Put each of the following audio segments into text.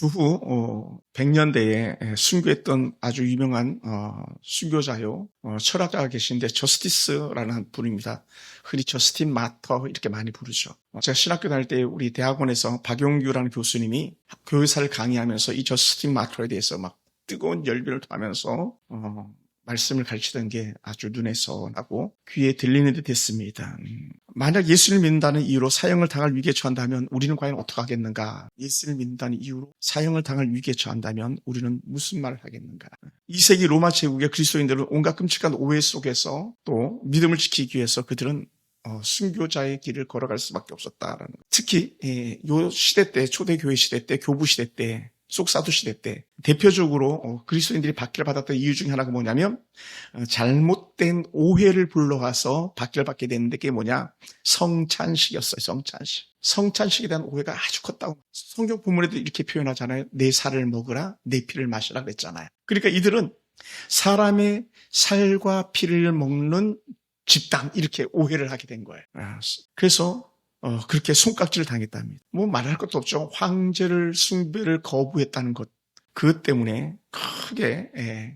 주후 100년대에 순교했던 아주 유명한 순교자요, 철학자가 계신데 저스티스라는 한 분입니다. 흔히 저스틴 마터 이렇게 많이 부르죠. 제가 신학교 다닐 때 우리 대학원에서 박용규라는 교수님이 교회사를 강의하면서 이 저스틴 마터에 대해서 막 뜨거운 열변을 토하면서 말씀을 가르치던 게 아주 눈에 선하고 귀에 들리는 듯 했습니다. 만약 예수를 믿는다는 이유로 사형을 당할 위기에 처한다면 우리는 과연 어떻게 하겠는가? 예수를 믿는다는 이유로 사형을 당할 위기에 처한다면 우리는 무슨 말을 하겠는가? 2세기 로마 제국의 그리스도인들은 온갖 끔찍한 오해 속에서 또 믿음을 지키기 위해서 그들은 순교자의 길을 걸어갈 수밖에 없었다라는 것. 특히 요 시대 때, 초대교회 시대 때, 교부 시대 때, 쏙사도 시대 때 대표적으로 그리스도인들이 박해를 받았던 이유 중에 하나가 뭐냐면 잘못된 오해를 불러와서 박해를 받게 됐는데 그게 뭐냐? 성찬식이었어요. 성찬식. 성찬식에 대한 오해가 아주 컸다고. 성경 본문에도 이렇게 표현하잖아요. 내 살을 먹으라, 내 피를 마시라 그랬잖아요. 그러니까 이들은 사람의 살과 피를 먹는 집단 이렇게 오해를 하게 된 거예요. 그래서 그렇게 손깍지를 당했답니다. 뭐 말할 것도 없죠. 황제를 숭배를 거부했다는 것. 그것 때문에 크게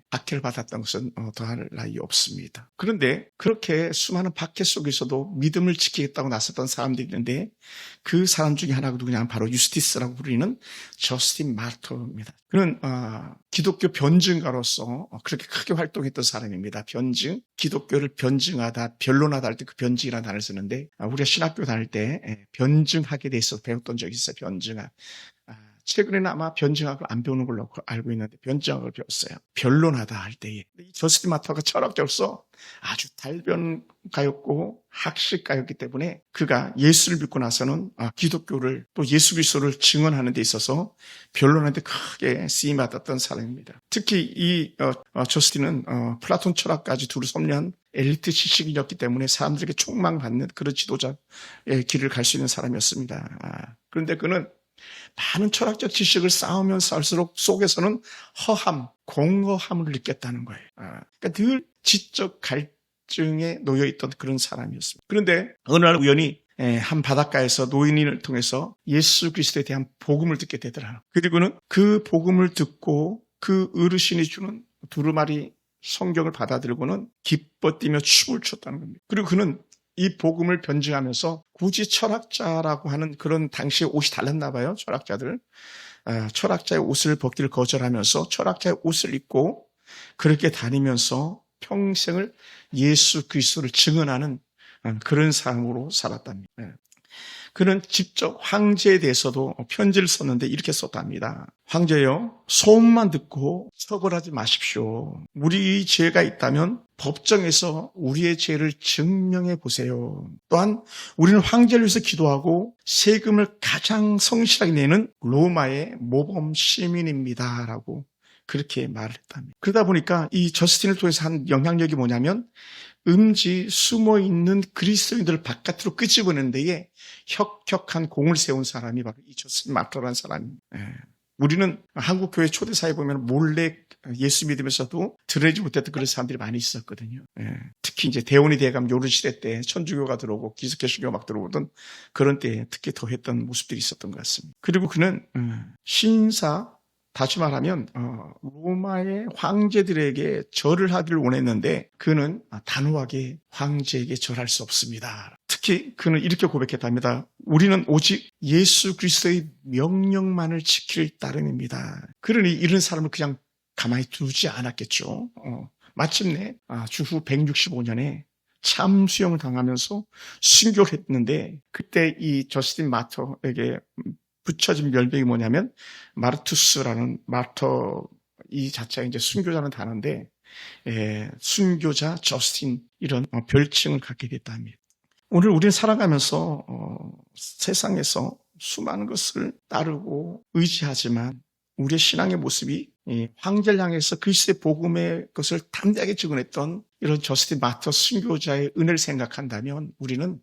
박해를 받았던 것은 더할 나위 없습니다. 그런데 그렇게 수많은 박해 속에서도 믿음을 지키겠다고 나섰던 사람들이 있는데 그 사람 중에 하나가 누구냐면 바로 유스티스라고 부르는 저스틴 마터입니다. 그는 기독교 변증가로서 그렇게 크게 활동했던 사람입니다. 변증, 기독교를 변증하다, 변론하다 할 때 그 변증이라는 단어를 쓰는데 우리가 신학교 다닐 때 변증하게 돼 있어서 배웠던 적이 있어요. 변증학. 최근에는 아마 변증학을 안 배우는 걸로 알고 있는데 변증학을 배웠어요. 변론하다 할 때에. 이 저스틴 마터가 철학자로서 아주 달변가였고 학식가였기 때문에 그가 예수를 믿고 나서는 기독교를 또 예수 그리스도를 증언하는 데 있어서 변론하는 데 크게 쓰임받았던 사람입니다. 특히 이 저스틴은 플라톤 철학까지 두루 섭리한 엘리트 지식인이었기 때문에 사람들에게 촉망받는 그런 지도자의 길을 갈 수 있는 사람이었습니다. 그런데 그는 많은 철학적 지식을 쌓으면 쌓을수록 속에서는 허함, 공허함을 느꼈다는 거예요. 그러니까 늘 지적 갈증에 놓여있던 그런 사람이었습니다. 그런데 어느 날 우연히 한 바닷가에서 노인을 통해서 예수 그리스도에 대한 복음을 듣게 되더라고요. 그리고는 그 복음을 듣고 그 어르신이 주는 두루마리 성경을 받아들고는 기뻐 뛰며 춤을 췄다는 겁니다. 그리고 그는 이 복음을 변증하면서 굳이 철학자라고 하는 그런 당시에 옷이 달랐나 봐요. 철학자들. 철학자의 옷을 벗기를 거절하면서 철학자의 옷을 입고 그렇게 다니면서 평생을 예수 그리스도를 증언하는 그런 삶으로 살았답니다. 그는 직접 황제에 대해서도 편지를 썼는데 이렇게 썼답니다. 황제여, 소문만 듣고 처벌하지 마십시오. 우리 죄가 있다면 법정에서 우리의 죄를 증명해 보세요. 또한 우리는 황제를 위해서 기도하고 세금을 가장 성실하게 내는 로마의 모범 시민입니다. 라고 그렇게 말을 했답니다. 그러다 보니까 이 저스틴을 통해서 한 영향력이 뭐냐면 음지 숨어있는 그리스도인들을 바깥으로 끄집어내는 데에 혁혁한 공을 세운 사람이 바로 이 저스틴 마터라는 사람입니다. 우리는 한국교회 초대사에 보면 몰래 예수 믿으면서도 드러내지 못했던 그런 사람들이 많이 있었거든요. 특히 이제 대원이 대감 요런 시대 때 천주교가 들어오고 기독교가 막 들어오던 그런 때에 특히 더했던 모습들이 있었던 것 같습니다. 그리고 그는 신사, 다시 말하면 로마의 황제들에게 절을 하기를 원했는데 그는 단호하게 황제에게 절할 수 없습니다. 특히 그는 이렇게 고백했답니다. 우리는 오직 예수 그리스도의 명령만을 지킬 따름입니다. 그러니 이런 사람을 그냥 가만히 두지 않았겠죠. 마침내 주후 165년에 참수형을 당하면서 순교를 했는데 그때 이 저스틴 마터에게 붙여진 별명이 뭐냐면 마르투스라는 마터 이 자체가 이제 순교자는 단어인데 순교자 저스틴 이런 별칭을 갖게 됐답니다. 오늘 우리는 살아가면서 세상에서 수많은 것을 따르고 의지하지만 우리의 신앙의 모습이 황제를 향해서 그리스도의 복음의 것을 담대하게 증언했던 이런 저스틴 마터 순교자의 은혜를 생각한다면 우리는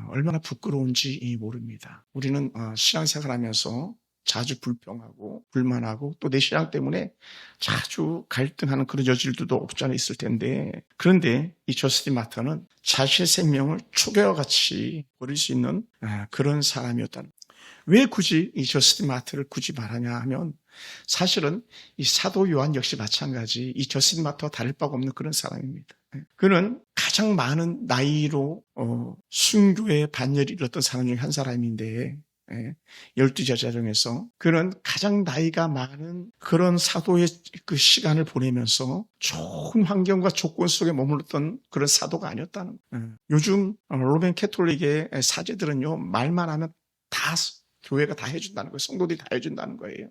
얼마나 부끄러운지 모릅니다. 우리는 신앙생활하면서 자주 불평하고 불만하고 또 내 신앙 때문에 자주 갈등하는 그런 여질들도 없지 않아 있을 텐데 그런데 이 저스틴 마터는 자신의 생명을 초계와 같이 버릴 수 있는 그런 사람이었다는 왜 굳이 이 저스틴 마트를 굳이 말하냐 하면 사실은 이 사도 요한 역시 마찬가지 이 저스틴 마트와 다를 바가 없는 그런 사람입니다. 그는 가장 많은 나이로 순교의 반열이 일었던 사람 중에 한 사람인데 12제자 중에서 그는 가장 나이가 많은 그런 사도의 그 시간을 보내면서 좋은 환경과 조건 속에 머물렀던 그런 사도가 아니었다는 거예요. 요즘 로맨 캐톨릭의 사제들은요, 말만 하면 다 교회가 다 해준다는 거예요. 성도들이 다 해준다는 거예요.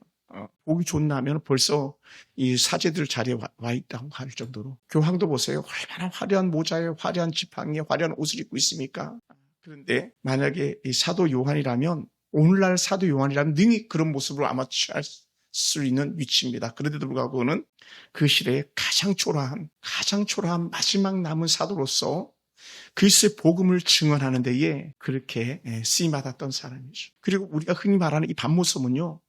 보기 좋나면 벌써 이 사제들 자리에 와 있다고 할 정도로. 교황도 보세요. 얼마나 화려한 모자에 화려한 지팡이에 화려한 옷을 입고 있습니까? 그런데 만약에 이 사도 요한이라면 오늘날 사도 요한이라면 능히 그런 모습으로 아마 취할 수 있는 위치입니다. 그런데도 불구하고 그는 그 시대에 가장 초라한 마지막 남은 사도로서 그리스도의 복음을 증언하는 데에 그렇게 쓰임받았던 사람이죠. 그리고 우리가 흔히 말하는 이 반모섬은요,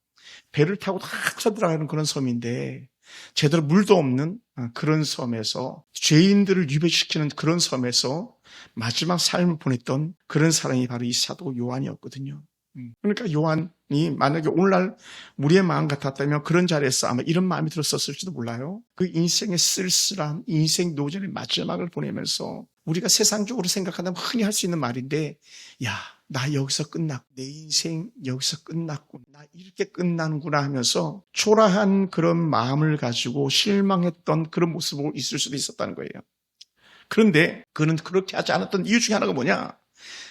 배를 타고 다 쳐들어가는 그런 섬인데 제대로 물도 없는 그런 섬에서 죄인들을 유배시키는 그런 섬에서 마지막 삶을 보냈던 그런 사람이 바로 이 사도 요한이었거든요. 그러니까 요한이 만약에 오늘날 우리의 마음 같았다면 그런 자리에서 아마 이런 마음이 들었을지도 몰라요. 그 인생의 쓸쓸한 인생 노전의 마지막을 보내면서 우리가 세상적으로 생각한다면 흔히 할 수 있는 말인데, 야, 나 여기서 끝났고, 내 인생 여기서 끝났고, 나 이렇게 끝나는구나 하면서 초라한 그런 마음을 가지고 실망했던 그런 모습으로 있을 수도 있었다는 거예요. 그런데 그는 그렇게 하지 않았던 이유 중에 하나가 뭐냐?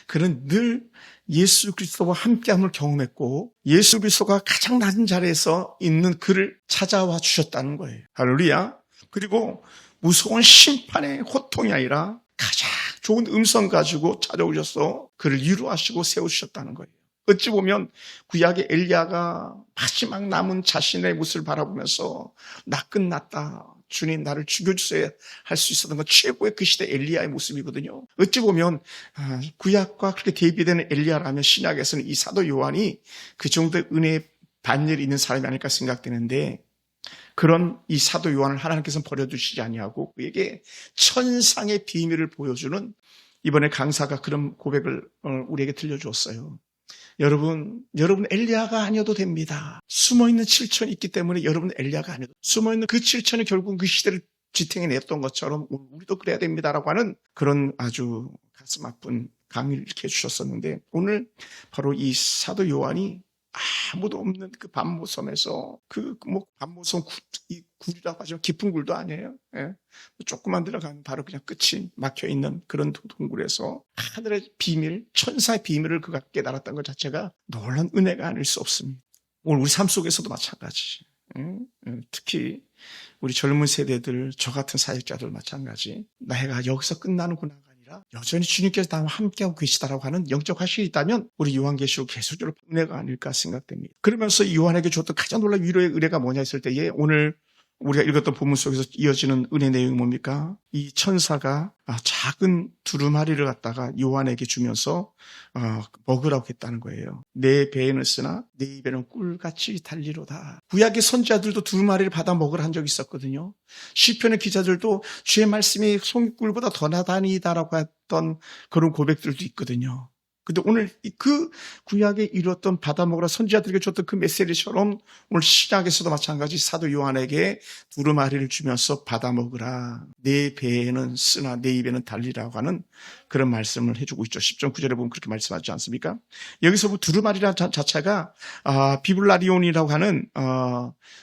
그는 늘 예수 그리스도와 함께함을 경험했고 예수 그리스도가 가장 낮은 자리에서 있는 그를 찾아와 주셨다는 거예요. 할렐루야. 그리고 무서운 심판의 호통이 아니라 가장 좋은 음성 가지고 찾아오셔서 그를 위로하시고 세우셨다는 거예요. 어찌 보면 구약의 엘리야가 마지막 남은 자신의 모습을 바라보면서 나 끝났다. 주님 나를 죽여주셔야 할 수 있었던 건 최고의 그 시대 엘리야의 모습이거든요. 어찌 보면 구약과 그렇게 대비되는 엘리야라면 신약에서는 이 사도 요한이 그 정도의 은혜의 반열이 있는 사람이 아닐까 생각되는데 그런 이 사도 요한을 하나님께서는 버려두시지 아니하고 그에게 천상의 비밀을 보여주는 이번에 강사가 그런 고백을 우리에게 들려주었어요. 여러분 엘리야가 아니어도 됩니다. 숨어있는 7천이 있기 때문에 여러분 엘리야가 아니어도 숨어있는 그 7천이 결국 그 시대를 지탱해냈던 것처럼 우리도 그래야 됩니다라고 하는 그런 아주 가슴 아픈 강의를 이렇게 해주셨었는데 오늘 바로 이 사도 요한이 아무도 없는 그 반모섬에서 반모섬 이 굴이라고 하죠. 깊은 굴도 아니에요. 조금만 들어가면 바로 그냥 끝이 막혀있는 그런 동굴에서 하늘의 비밀, 천사의 비밀을 그가 깨달았던 것 자체가 놀라운 은혜가 아닐 수 없습니다. 오늘 우리 삶 속에서도 마찬가지. 특히 우리 젊은 세대들, 저 같은 사역자들 마찬가지. 내가 여기서 끝나는구나가 아니라 여전히 주님께서 나와 함께하고 계시다라고 하는 영적 확신이 있다면 우리 요한계시록 계속적으로 은혜가 아닐까 생각됩니다. 그러면서 요한에게 줬던 가장 놀라운 위로의 은혜가 뭐냐 했을 때에 오늘 우리가 읽었던 본문 속에서 이어지는 은혜 내용이 뭡니까? 이 천사가 작은 두루마리를 갖다가 요한에게 주면서 먹으라고 했다는 거예요. 내 배에는 쓰나 내 입에는 꿀같이 달리로다. 구약의 선지자들도 두루마리를 받아 먹으라 한 적이 있었거든요. 시편의 기자들도 주의 말씀이 송이꿀보다 더 나다니다라고 했던 그런 고백들도 있거든요. 근데 오늘 그 구약에 이루었던 받아먹으라 선지자들에게 줬던 그 메시지처럼 오늘 신약에서도 마찬가지 사도 요한에게 두루마리를 주면서 받아먹으라. 내 배에는 쓰나 내 입에는 달리라고 하는 그런 말씀을 해주고 있죠. 10장 9절에 보면 그렇게 말씀하지 않습니까? 여기서 뭐 두루마리라는 자체가 비블라리온이라고 하는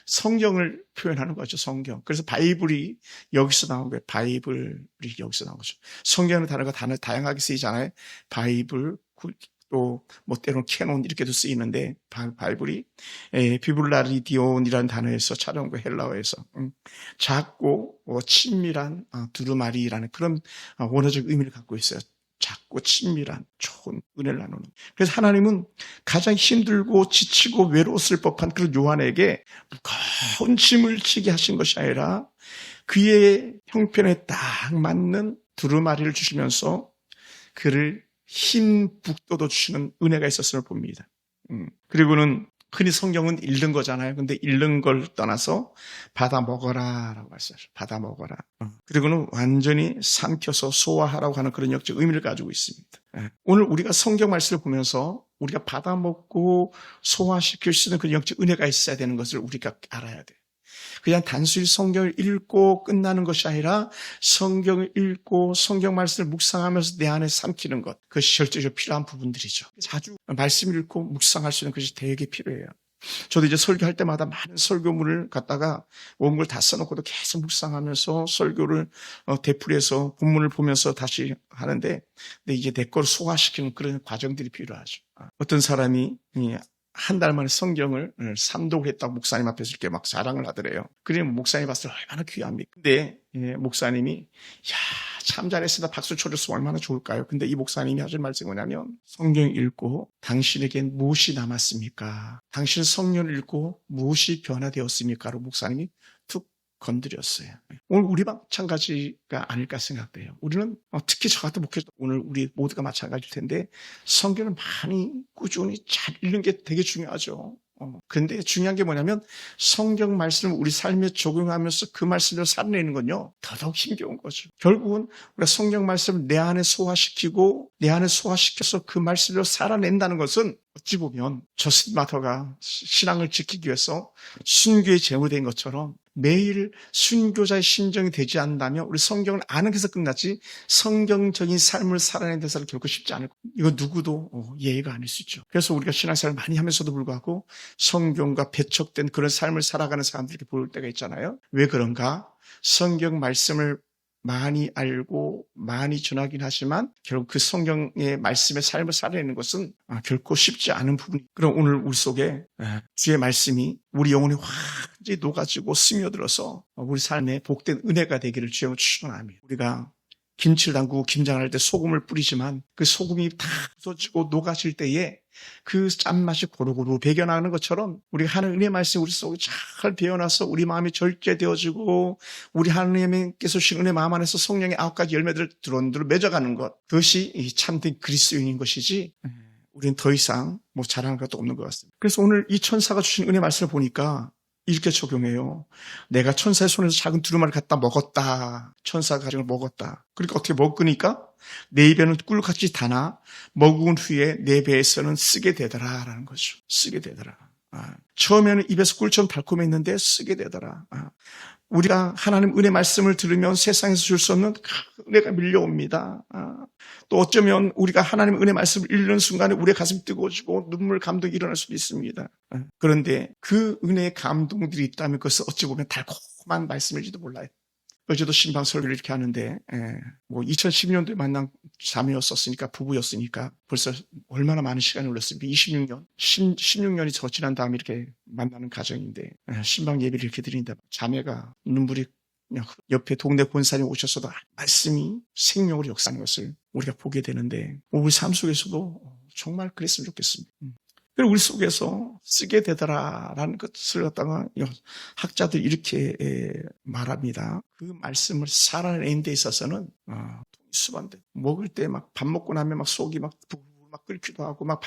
성경을 표현하는 거죠. 성경. 그래서 바이블이 여기서 나온 거예요. 바이블이 여기서 나온 거죠. 성경의 단어가 다양하게 쓰이잖아요. 바이블, 또 뭐 때로는 캐논 이렇게도 쓰이는데 바이블이 비블라리디온이라는 단어에서 찾아온 거 헬라어에서 작고 친밀한 두루마리라는 그런 원어적 의미를 갖고 있어요. 작고 친밀한 좋은 은혜를 나누는. 그래서 하나님은 가장 힘들고 지치고 외로웠을 법한 그런 요한에게 무거운 짐을 지게 하신 것이 아니라 그의 형편에 딱 맞는 두루마리를 주시면서 그를 힘 북돋워 주시는 은혜가 있었음을 봅니다. 그리고는 흔히 성경은 읽는 거잖아요. 근데 읽는 걸 떠나서 받아 먹어라 라고 말씀하죠. 받아 먹어라. 그리고는 완전히 삼켜서 소화하라고 하는 그런 역적 의미를 가지고 있습니다. 오늘 우리가 성경 말씀을 보면서 우리가 받아먹고 소화시킬 수 있는 그런 영적 은혜가 있어야 되는 것을 우리가 알아야 돼. 그냥 단순히 성경을 읽고 끝나는 것이 아니라 성경을 읽고 성경 말씀을 묵상하면서 내 안에 삼키는 것, 그것이 절대적으로 필요한 부분들이죠. 자주 말씀을 읽고 묵상할 수 있는 것이 되게 필요해요. 저도 이제 설교할 때마다 많은 설교문을 갖다가 원고를 다 써놓고도 계속 묵상하면서 설교를 되풀이해서 본문을 보면서 다시 하는데, 근데 이제 내 걸 소화시키는 그런 과정들이 필요하죠. 어떤 사람이 한 달 만에 성경을 삼독을 했다고 목사님 앞에서 이렇게 막 자랑을 하더래요. 그러면 목사님 봤을 때 얼마나 귀합니까? 근데 목사님이 참 잘했습니다. 박수 쳐줬으면 얼마나 좋을까요? 근데 이 목사님이 하실 말씀이 뭐냐면, 성경 읽고 당신에겐 무엇이 남았습니까? 당신 성경을 읽고 무엇이 변화되었습니까? 라고 목사님이 툭 건드렸어요. 오늘 우리 마찬가지가 아닐까 생각돼요. 우리는 특히 저 같은 목회자, 오늘 우리 모두가 마찬가지일 텐데 성경을 많이 꾸준히 잘 읽는 게 되게 중요하죠. 그런데 중요한 게 뭐냐면, 성경 말씀을 우리 삶에 적용하면서 그 말씀을 살아내는 건요, 더더욱 힘겨운 거죠. 결국은 우리가 성경 말씀을 내 안에 소화시키고 내 안에 소화시켜서 그 말씀을 살아낸다는 것은 어찌 보면 저스틴 마터가 신앙을 지키기 위해서 순교의 제물된 것처럼 매일 순교자의 심정이 되지 않는다면 우리 성경을 아는 데서 끝나지 성경적인 삶을 살아내는 데서는 결코 쉽지 않을 거예요. 이거 누구도 예의가 아닐 수 있죠. 그래서 우리가 신앙생활을 많이 하면서도 불구하고 성경과 배척된 그런 삶을 살아가는 사람들이 보일 때가 있잖아요. 왜 그런가? 성경 말씀을 많이 알고 많이 전하긴 하지만 결국 그 성경의 말씀의 삶을 살아내는 것은 결코 쉽지 않은 부분이. 그럼 오늘 우리 속에 주의 말씀이 우리 영혼에 완전히 녹아지고 스며들어서 우리 삶에 복된 은혜가 되기를 주여 축원합니다. 우리가 김치를 담그고 김장을 할 때 소금을 뿌리지만 그 소금이 다 부서지고 녹아질 때에 그 짠맛이 고루고루 배겨나는 것처럼 우리가 하는 은혜 말씀이 우리 속에 잘 배어나서 우리 마음이 절제되어지고 우리 하나님께서 주신 은혜 마음 안에서 성령의 9가지 열매들을 두런두런 맺어가는 것, 그것이 이 참된 그리스도인인 것이지 우리는 더 이상 자랑할 것도 없는 것 같습니다. 그래서 오늘 이 천사가 주신 은혜 말씀을 보니까 이렇게 적용해요. 내가 천사의 손에서 작은 두루마리를 갖다 먹었다. 천사가 가진 걸 먹었다. 그러니까 어떻게 먹으니까 내 입에는 꿀같이 다나 먹은 후에 내 배에서는 쓰게 되더라 라는 거죠. 쓰게 되더라. 처음에는 입에서 꿀처럼 달콤했는데 쓰게 되더라. 우리가 하나님 은혜 말씀을 들으면 세상에서 줄 수 없는 은혜가 밀려옵니다. 또 어쩌면 우리가 하나님 은혜 말씀을 읽는 순간에 우리의 가슴이 뜨거워지고 눈물 감동이 일어날 수도 있습니다. 그런데 그 은혜의 감동들이 있다면 그것은 어찌 보면 달콤한 말씀일지도 몰라요. 어제도 신방 설교를 이렇게 하는데 2012년도에 만난 자매였었으니까, 부부였으니까 벌써 얼마나 많은 시간이 흘렀습니까? 16년이 더 지난 다음에 이렇게 만나는 가정인데 신방 예배를 이렇게 드린다. 자매가 눈물이 그냥 옆에 동네 권사님 오셨어도 말씀이 생명으로 역사하는 것을 우리가 보게 되는데 우리 삶 속에서도 정말 그랬으면 좋겠습니다. 그리고 우리 속에서 쓰게 되더라라는 것을 갖다가 학자들이 이렇게 말합니다. 그 말씀을 살아내는 데 있어서는 수반돼. 먹을 때 막 밥 먹고 나면 막 속이 막 끓기도 하고 막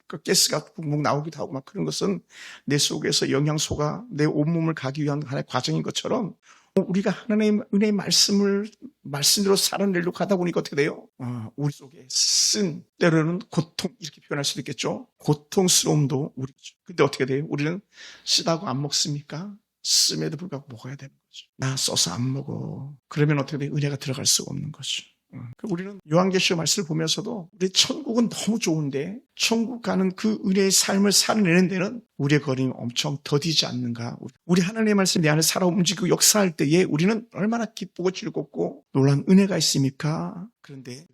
가스가 붕붕 나오기도 하고 막 그런 것은 내 속에서 영양소가 내 온몸을 가기 위한 하나의 과정인 것처럼 우리가 하나님의 은혜의 말씀대로 살아내려고 하다 보니까 어떻게 돼요? 우리 속에 때로는 고통, 이렇게 표현할 수도 있겠죠. 고통스러움도 우리죠. 근데 어떻게 돼요? 우리는 쓰다고 안 먹습니까? 씀에도 불구하고 먹어야 되는 거죠. 나 써서 안 먹어. 그러면 어떻게 돼요? 은혜가 들어갈 수가 없는 거죠. 우리는 요한계시록 말씀을 보면서도 우리 천국은 너무 좋은데 천국 가는 그 은혜의 삶을 살아내는 데는 우리의 걸음이 엄청 더디지 않는가. 우리 하나님의 말씀 내 안에 살아 움직이고 역사할 때에 우리는 얼마나 기쁘고 즐겁고 놀라운 은혜가 있습니까? 그런데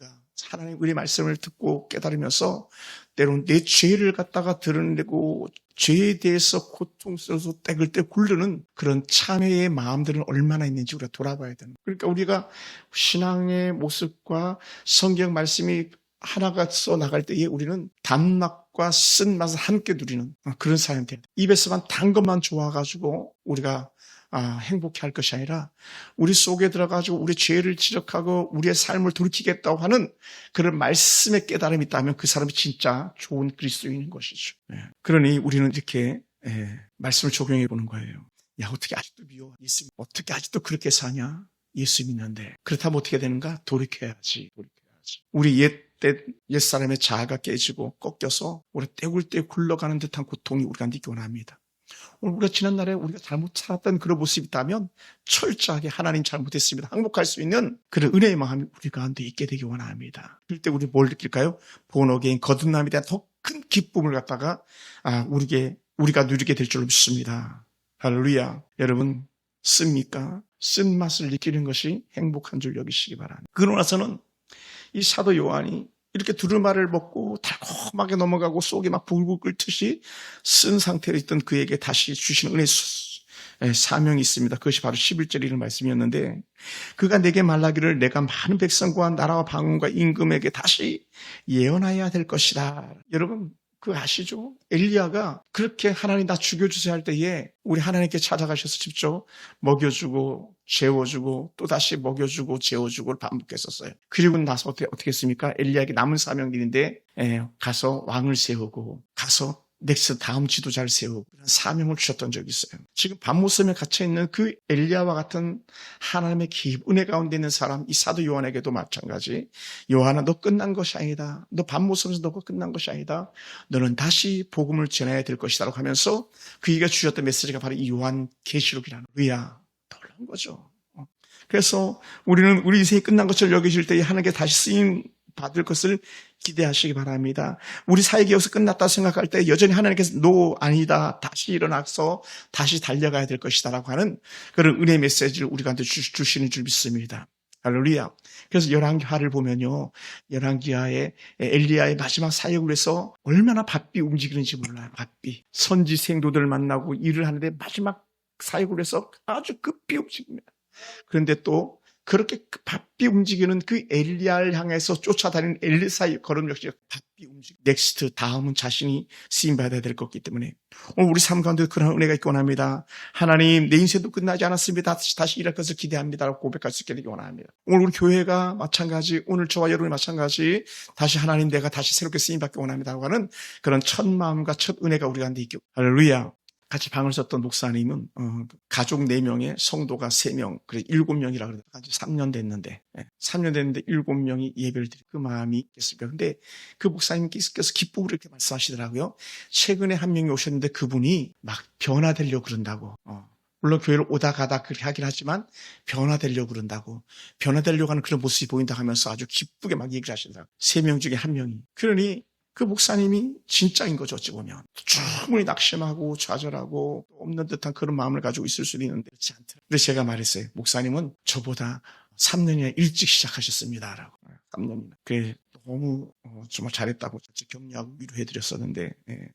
하나님의 은혜의 말씀을 듣고 깨달으면서 때로는 내 죄를 갖다가 드러내고 죄에 대해서 고통스러워서 떼굴떼 굴르는 그런 참회의 마음들은 얼마나 있는지 우리가 돌아봐야 되는 거예요. 그러니까 우리가 신앙의 모습과 성경 말씀이 하나가 써 나갈 때에 우리는 단맛과 쓴맛을 함께 누리는 그런 사람이 돼야 돼요. 입에서만 단 것만 좋아가지고 우리가 행복해 할 것이 아니라 우리 속에 들어가지고 우리 죄를 지적하고 우리의 삶을 돌이키겠다고 하는 그런 말씀의 깨달음이 있다면 그 사람이 진짜 좋은 그리스도인인 것이죠. 그러니 우리는 이렇게 말씀을 적용해 보는 거예요. 야, 어떻게 아직도 미워? 예수 어떻게 아직도 그렇게 사냐? 예수 믿는데. 그렇다면 어떻게 되는가? 돌이켜야지. 우리 옛 못된 옛사람의 자아가 깨지고 꺾여서 우리 떼굴떼굴 굴러가는 듯한 고통이 우리가 느끼곤 합니다. 오늘 우리가 지난날에 우리가 잘못 살았던 그런 모습이 있다면 철저하게 하나님 잘못했습니다, 항복할 수 있는 그런 은혜의 마음이 우리 가운데 있게 되기 원합니다. 그럴 때 우리 뭘 느낄까요? 본어게인 거듭남에 대한 더 큰 기쁨을 갖다가 우리가 누리게 될 줄로 믿습니다. 할렐루야. 여러분 씁니까? 쓴맛을 느끼는 것이 행복한 줄 여기시기 바랍니다. 그러고 나서는 이 사도 요한이 이렇게 두루마리를 먹고 달콤하게 넘어가고 속이 막 불불 끓듯이 쓴 상태로 있던 그에게 다시 주신 은혜 사명이 있습니다. 그것이 바로 11절 이런 말씀이었는데, 그가 내게 말하기를 내가 많은 백성과 나라와 방언과 임금에게 다시 예언하여야 될 것이다. 여러분 그거 아시죠? 엘리야가 그렇게 하나님 나 죽여주세요 할 때에 우리 하나님께 찾아가셔서 직접 먹여주고 재워주고 또 다시 먹여주고 재워주고를 반복했었어요. 그리고 나서 어떻게 했습니까? 엘리야에게 남은 사명들인데 가서 왕을 세우고 가서 넥스 다음 지도자를 세우고 그런 사명을 주셨던 적이 있어요. 지금 밤모섬에 갇혀있는 그 엘리야와 같은 하나님의 깊은 은혜 가운데 있는 사람, 이 사도 요한에게도 마찬가지. 요한아, 너 끝난 것이 아니다. 너 밤모섬에서 너가 끝난 것이 아니다. 너는 다시 복음을 전해야 될 것이다 라고 하면서 그에게 주셨던 메시지가 바로 이 요한 계시록이라는 거야. 놀라운 거죠. 그래서 우리는 우리 인생이 끝난 것을 여기실 때에 하나님께 다시 쓰임 받을 것을 기대하시기 바랍니다. 우리 사역이 여기서 끝났다 생각할 때 여전히 하나님께서 노 아니다, 다시 일어나서 다시 달려가야 될 것이다 라고 하는 그런 은혜 메시지를 우리한테 주시는 줄 믿습니다. 할렐루야. 그래서 열왕기하를 보면요, 열왕기하의 엘리야의 마지막 사역을 위해서 얼마나 바삐 움직이는지 몰라요. 바삐 선지 생도들을 만나고 일을 하는데 마지막 사역을 위해서 아주 급히 움직입니다. 그런데 또 그렇게 바삐 움직이는 그 엘리야를 향해서 쫓아다니는 엘리사의 걸음 역시 바삐 움직이고 넥스트 다음은 자신이 쓰임받아야 될 것이기 때문에 오늘 우리 삶 가운데 그런 은혜가 있기 원합니다. 하나님 내 인생도 끝나지 않았습니다. 다시 일할 것을 기대합니다 라고 고백할 수 있게 되기 원합니다. 오늘 우리 교회가 마찬가지, 오늘 저와 여러분이 마찬가지 다시 하나님 내가 다시 새롭게 쓰임받기 원합니다 라고 하는 그런 첫 마음과 첫 은혜가 우리 가운데 있기. 할렐루야. 같이 방을 썼던 목사님은 가족 4명에 성도가 3명, 그래 7명이라 그래도 3년 됐는데 7명이 예배를 드리고 그 마음이 있겠습니까? 근데 그 목사님께서 기쁨으로 이렇게 말씀하시더라고요. 최근에 한 명이 오셨는데 그분이 막 변화되려고 그런다고. 물론 교회를 오다 가다 그렇게 하긴 하지만 변화되려고 그런다고. 변화되려고 하는 그런 모습이 보인다 하면서 아주 기쁘게 막 얘기를 하시더라고요. 3명 중에 1명이. 그러니 그 목사님이 진짜인 거죠, 어찌 보면. 충분히 낙심하고 좌절하고 없는 듯한 그런 마음을 가지고 있을 수도 있는데 그렇지 않더라고요. 그래서 제가 말했어요. 목사님은 저보다 3년이나 일찍 시작하셨습니다 라고. 3년이나. 그래 너무 정말 잘했다고 격려하고 위로해드렸었는데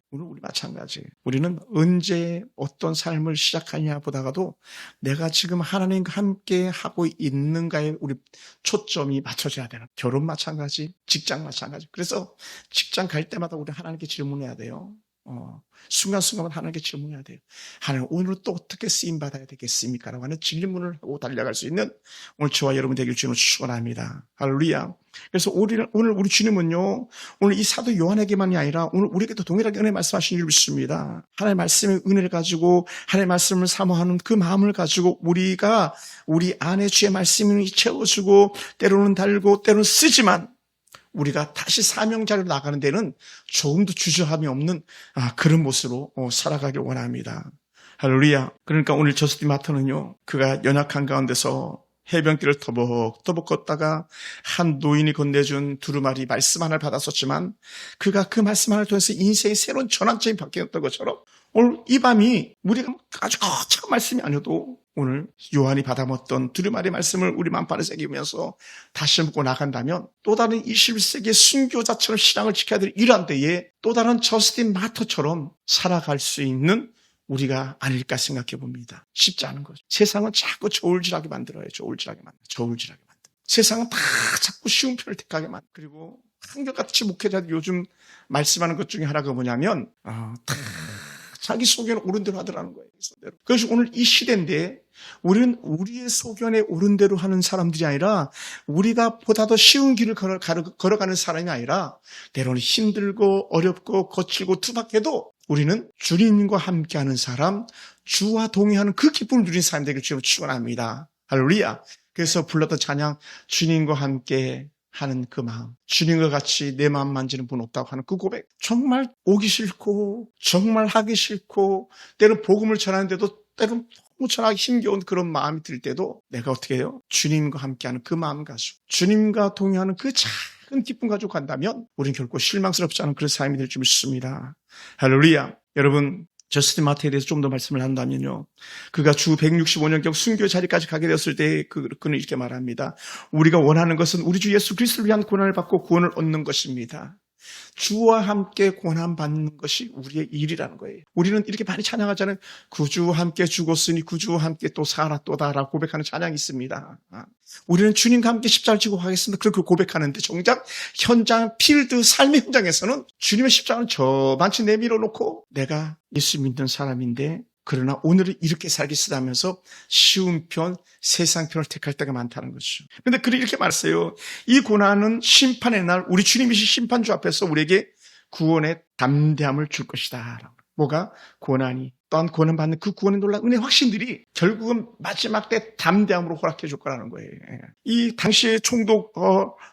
오늘 우리 마찬가지. 우리는 언제 어떤 삶을 시작하냐 보다가도 내가 지금 하나님과 함께 하고 있는가에 우리 초점이 맞춰져야 되는. 결혼 마찬가지, 직장 마찬가지. 그래서 직장 갈 때마다 우리 하나님께 질문해야 돼요. 순간순간마다 하나님께 질문해야 돼요. 하나님 오늘 또 어떻게 쓰임받아야 되겠습니까? 라고 하는 질문을 하고 달려갈 수 있는 오늘 저와 여러분 되길 주님을 축원합니다. 할렐루야. 그래서 오늘 우리 주님은요, 오늘 이 사도 요한에게만이 아니라 오늘 우리에게도 동일하게 은혜 말씀하시는 줄 믿습니다. 하나님의 말씀의 은혜를 가지고 하나님의 말씀을 사모하는 그 마음을 가지고 우리가 우리 안에 주의 말씀을 채워주고 때로는 달고 때로는 쓰지만 우리가 다시 사명자로 나가는 데는 조금도 주저함이 없는 그런 모습으로 살아가길 원합니다. 할렐루야. 그러니까 오늘 저스틴 마터는요, 그가 연약한 가운데서 해변길을 터벅터벅 걷다가 한 노인이 건네준 두루마리 말씀 하나를 받았었지만 그가 그 말씀 하나를 통해서 인생의 새로운 전환점이 바뀌었던 것처럼 오늘 이 밤이 우리가 아주 거창한 말씀이 아니어도 오늘 요한이 받아먹던 두루마리 말씀을 우리 만판에 새기면서 다시 먹고 나간다면 또 다른 21세기의 순교자처럼 신앙을 지켜야 될 이러한 때에 또 다른 저스틴 마터처럼 살아갈 수 있는 우리가 아닐까 생각해 봅니다. 쉽지 않은 거죠. 세상은 자꾸 저울질하게 만들어요. 저울질하게 만들어. 세상은 다 자꾸 쉬운 편을 택하게 만들어. 그리고 한결같이 목회자들 요즘 말씀하는 것 중에 하나가 뭐냐면 다 자기 소견에 옳은 대로 하더라는 거예요. 그래서 오늘 이 시대인데 우리는 우리의 소견에 옳은 대로 하는 사람들이 아니라 우리가 보다 더 쉬운 길을 걸어가는 사람이 아니라 때로는 힘들고 어렵고 거칠고 투박해도 우리는 주님과 함께하는 사람, 주와 동행하는 그 기쁨을 누리는 사람들에게 주님을 축원합니다. 할렐루야. 그래서 불렀던 찬양, 주님과 함께 하는 그 마음, 주님과 같이 내 마음 만지는 분 없다고 하는 그 고백, 정말 오기 싫고 정말 하기 싫고 때로는 복음을 전하는데도 때로는 너무 전하기 힘겨운 그런 마음이 들 때도 내가 어떻게 해요? 주님과 함께하는 그 마음 가지고 주님과 동행하는 그 작은 기쁨 가지고 간다면 우리는 결코 실망스럽지 않은 그런 삶이 될 줄 믿습니다. 할렐루야. 여러분, 저스틴 마트에 대해서 좀 더 말씀을 한다면요, 그가 주 165년경 순교 자리까지 가게 되었을 때 그는 이렇게 말합니다. 우리가 원하는 것은 우리 주 예수 그리스도를 위한 고난을 받고 구원을 얻는 것입니다. 주와 함께 고난받는 것이 우리의 일이라는 거예요. 우리는 이렇게 많이 찬양하잖아요. 구주와 함께 죽었으니 구주와 함께 또 살았도다라고 고백하는 찬양이 있습니다. 우리는 주님과 함께 십자가를 지고 가겠습니다. 그렇게 고백하는데 정작 현장, 필드, 삶의 현장에서는 주님의 십자가는 저만치 내밀어 놓고 내가 예수 믿는 사람인데 그러나 오늘은 이렇게 살겠으다 하면서 쉬운 편, 세상 편을 택할 때가 많다는 거죠. 그런데 그를 이렇게 말했어요. 이 고난은 심판의 날 우리 주님이신 심판주 앞에서 우리에게 구원의 담대함을 줄 것이다. 뭐가? 고난이. 또한 고난받는 그 구원의 놀라운 은혜의 확신들이 결국은 마지막 때 담대함으로 허락해 줄 거라는 거예요. 이 당시의 총독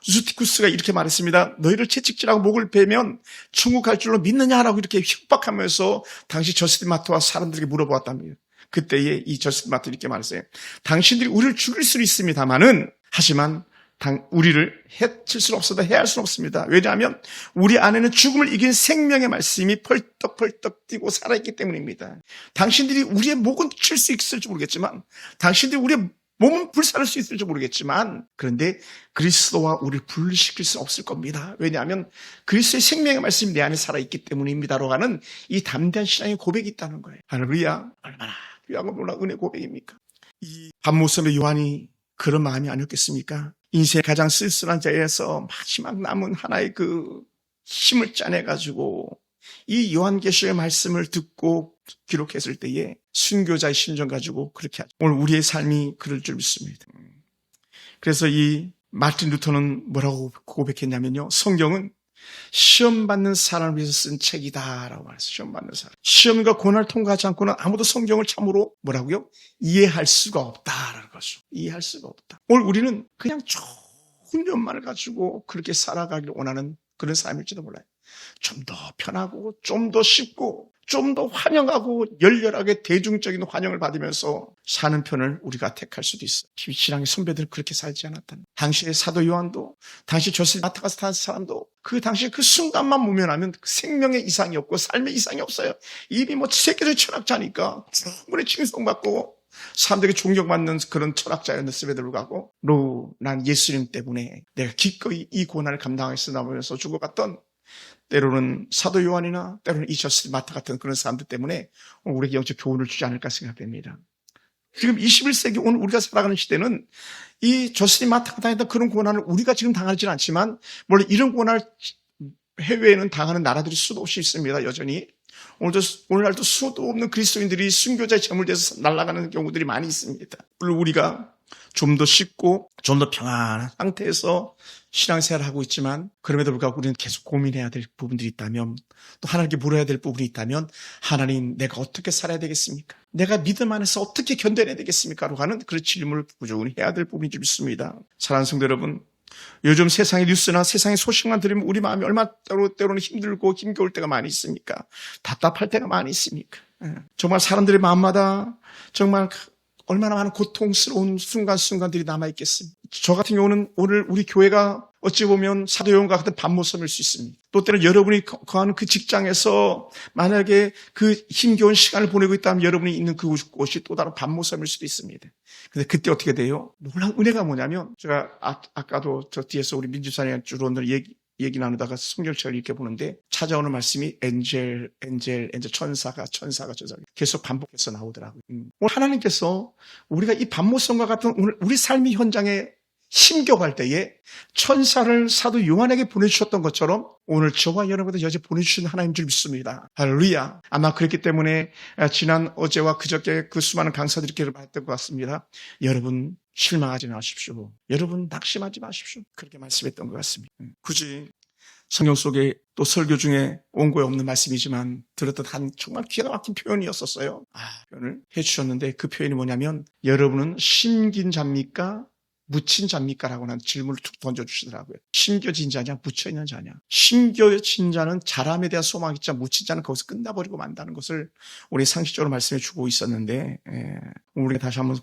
유스티쿠스가 이렇게 말했습니다. 너희를 채찍질하고 목을 베면 천국 갈 줄로 믿느냐라고 이렇게 협박하면서 당시 저스틴 마트와 사람들에게 물어보았답니다. 그때에 이 저스틴 마트 이렇게 말했어요. 당신들이 우리를 죽일 수는 있습니다만은 하지만 우리를 해칠 수는 없습니다. 해할 수는 없습니다. 왜냐하면 우리 안에는 죽음을 이긴 생명의 말씀이 펄떡펄떡 뛰고 살아있기 때문입니다. 당신들이 우리의 목은 칠 수 있을지 모르겠지만 당신들이 우리의 몸은 불살을 수 있을지 모르겠지만 그런데 그리스도와 우리를 분리시킬 수 없을 겁니다. 왜냐하면 그리스도의 생명의 말씀이 내 안에 살아있기 때문입니다라고 하는 이 담대한 신앙의 고백이 있다는 거예요. 할렐루야. 얼마나 귀하고 놀라운 은혜 고백입니까? 이 반모섬의 요한이 그런 마음이 아니었겠습니까? 인생의 가장 쓸쓸한 자리에서 마지막 남은 하나의 그 힘을 짜내가지고 이 요한계시의 말씀을 듣고 기록했을 때에 순교자의 심정 가지고 그렇게 하죠. 오늘 우리의 삶이 그럴 줄 믿습니다. 그래서 이 마틴 루터는 뭐라고 고백했냐면요. 성경은 시험받는 사람을 위해서 쓴 책이다라고 말했어요. 시험받는 사람. 시험과 고난을 통과하지 않고는 아무도 성경을 참으로 뭐라고요? 이해할 수가 없다라는 거죠. 이해할 수가 없다. 오늘 우리는 그냥 좋은 면만을 가지고 그렇게 살아가기를 원하는 그런 삶일지도 몰라요. 좀 더 편하고 좀 더 쉽고 좀 더 환영하고 열렬하게 대중적인 환영을 받으면서 사는 편을 우리가 택할 수도 있어요. 신앙의 선배들은 그렇게 살지 않았다는. 당시의 사도 요한도, 당시 저스틴 마트가 산 사람도 그 당시 그 순간만 모면하면 생명의 이상이 없고 삶의 이상이 없어요. 이미 세계적 철학자니까 충분히 칭송받고 사람들에게 존경받는 그런 철학자였음에도 불구하고 난 예수님 때문에 내가 기꺼이 이 고난을 감당하겠어 나오면서 죽어갔던 때로는 사도 요한이나 때로는 이 저스틴 마트 같은 그런 사람들 때문에 우리에게 영적 교훈을 주지 않을까 생각됩니다. 지금 21세기 오늘 우리가 살아가는 시대는 이 저스틴 마트가 당했던 그런 고난을 우리가 지금 당하지는 않지만 물론 이런 고난을 해외에는 당하는 나라들이 수도 없이 있습니다. 여전히. 오늘날도 수도 없는 그리스도인들이 순교자의 제물돼서 날아가는 경우들이 많이 있습니다. 물론 우리가 좀 더 쉽고 좀 더 평안한 상태에서 신앙생활을 하고 있지만 그럼에도 불구하고 우리는 계속 고민해야 될 부분들이 있다면 또 하나님께 물어야 될 부분이 있다면 하나님 내가 어떻게 살아야 되겠습니까? 내가 믿음 안에서 어떻게 견뎌내야 되겠습니까? 라고 하는 그런 질문을 꾸준히 해야 될 부분인 줄 믿습니다. 사랑하는 성도 여러분, 요즘 세상의 뉴스나 세상의 소식만 들으면 우리 마음이 얼마나 때로는 힘들고 힘겨울 때가 많이 있습니까? 답답할 때가 많이 있습니까? 정말 사람들의 마음마다 정말 얼마나 많은 고통스러운 순간순간들이 남아있겠습니까? 저 같은 경우는 오늘 우리 교회가 어찌 보면 사도 요한과 같은 반모섬일 수 있습니다. 또 때는 여러분이 거하는 그 직장에서 만약에 그 힘겨운 시간을 보내고 있다면 여러분이 있는 그곳이 또 다른 반모섬일 수도 있습니다. 근데 그때 어떻게 돼요? 놀라운 은혜가 뭐냐면 제가 아까도 저 뒤에서 우리 민주사님 주로들 얘기 나누다가 성경책을 이렇게 보는데 찾아오는 말씀이 엔젤 천사가 계속 반복해서 나오더라고요. 오늘 하나님께서 우리가 이 반모섬과 같은 오늘 우리 삶의 현장에 힘겨워할 때에 천사를 사도 요한에게 보내주셨던 것처럼 오늘 저와 여러분들 여전히 보내주신 하나님인 줄 믿습니다. 할렐루야. 아마 그랬기 때문에 지난 어제와 그저께 그 수많은 강사들이 기도를 받았던 것 같습니다. 여러분 실망하지 마십시오. 여러분 낙심하지 마십시오. 그렇게 말씀했던 것 같습니다. 굳이 성경 속에 또 설교 중에 원고에 없는 말씀이지만 들었던 한 정말 기가 막힌 표현이었었어요. 표현을 해주셨는데 그 표현이 뭐냐면 여러분은 심긴 자입니까? 묻힌 자입니까? 라고 하는 질문을 툭 던져주시더라고요. 심겨진 자냐, 묻혀있는 자냐. 심겨진 자는 자람에 대한 소망이 있자 묻힌 자는 거기서 끝나버리고 만다는 것을 우리 상식적으로 말씀해 주고 있었는데, 우리가 다시 한번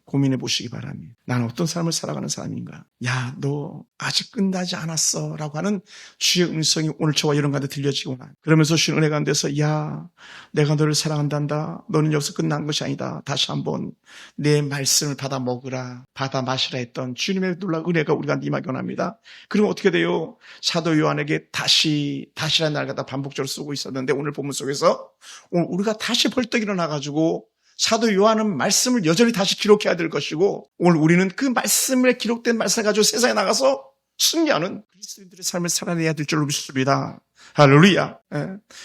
고민해 보시기 바랍니다. 나는 어떤 삶을 살아가는 사람인가? 야, 너 아직 끝나지 않았어. 라고 하는 주의 음성이 오늘 저와 여러분 가운데 들려지구나. 그러면서 주의 은혜 가운데서, 야, 내가 너를 사랑한단다. 너는 여기서 끝난 것이 아니다. 다시 한번 내 말씀을 받아 먹으라, 받아 마시라 했던 주님의 놀라운 은혜가 우리가 임하기 원합니다. 그러면 어떻게 돼요? 사도 요한에게 다시라는 날 갖다 반복적으로 쓰고 있었는데 오늘 본문 속에서 오늘 우리가 다시 벌떡 일어나가지고 사도 요한은 말씀을 여전히 다시 기록해야 될 것이고 오늘 우리는 그 말씀에 기록된 말씀을 가지고 세상에 나가서 승리하는 그리스도인들의 삶을 살아내야 될 줄로 믿습니다. 할렐루야.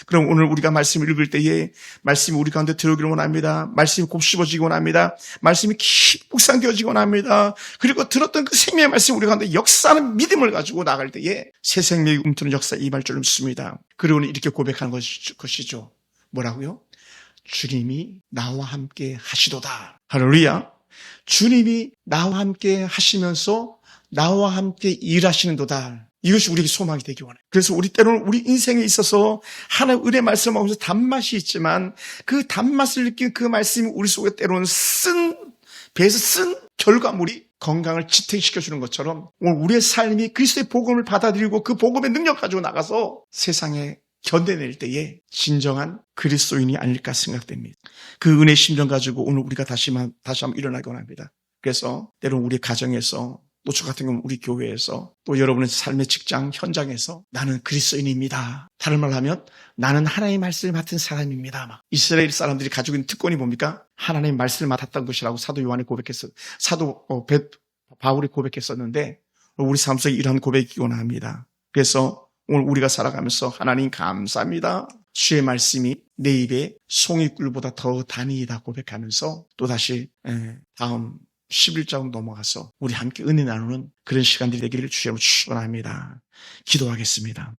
그럼 오늘 우리가 말씀을 읽을 때에 말씀이 우리 가운데 들어오기를 원합니다. 말씀이 곱씹어지기 원합니다. 말씀이 깊이 묵상되어지기 원합니다. 그리고 들었던 그 생명의 말씀이 우리 가운데 역사하는 믿음을 가지고 나갈 때에 새 생명이 움트는 역사에 임할 줄로 믿습니다. 그리고 이렇게 고백하는 것이죠. 뭐라고요? 주님이 나와 함께 하시도다. 할렐루야. 주님이 나와 함께 하시면서 나와 함께 일하시는도다. 이것이 우리에게 소망이 되기 원해요. 그래서 우리 때로는 우리 인생에 있어서 하나님의 은혜 말씀을 먹으면서 단맛이 있지만 그 단맛을 느낀 그 말씀이 우리 속에 때로는 배에서 쓴 결과물이 건강을 지탱시켜주는 것처럼 오늘 우리의 삶이 그리스도의 복음을 받아들이고 그 복음의 능력 가지고 나가서 세상에 견뎌낼 때에 진정한 그리스도인이 아닐까 생각됩니다. 그 은혜의 심정 가지고 오늘 우리가 다시 한번 일어나기 원합니다. 그래서 때로는 우리 가정에서 또 저 같은 경우는 우리 교회에서 또 여러분의 삶의 직장 현장에서 나는 그리스도인입니다. 다른 말로 하면 나는 하나님의 말씀을 맡은 사람입니다. 막 이스라엘 사람들이 가지고 있는 특권이 뭡니까? 하나님의 말씀을 맡았던 것이라고 사도 요한이 바울이 고백했었는데 우리 삶 속에 이러한 고백이 원합니다. 그래서 오늘 우리가 살아가면서 하나님 감사합니다. 주의 말씀이 내 입에 송이꿀보다 더 단이다 고백하면서 또다시 다음 11장 넘어가서 우리 함께 은혜 나누는 그런 시간들이 되기를 주여 축원합니다. 기도하겠습니다.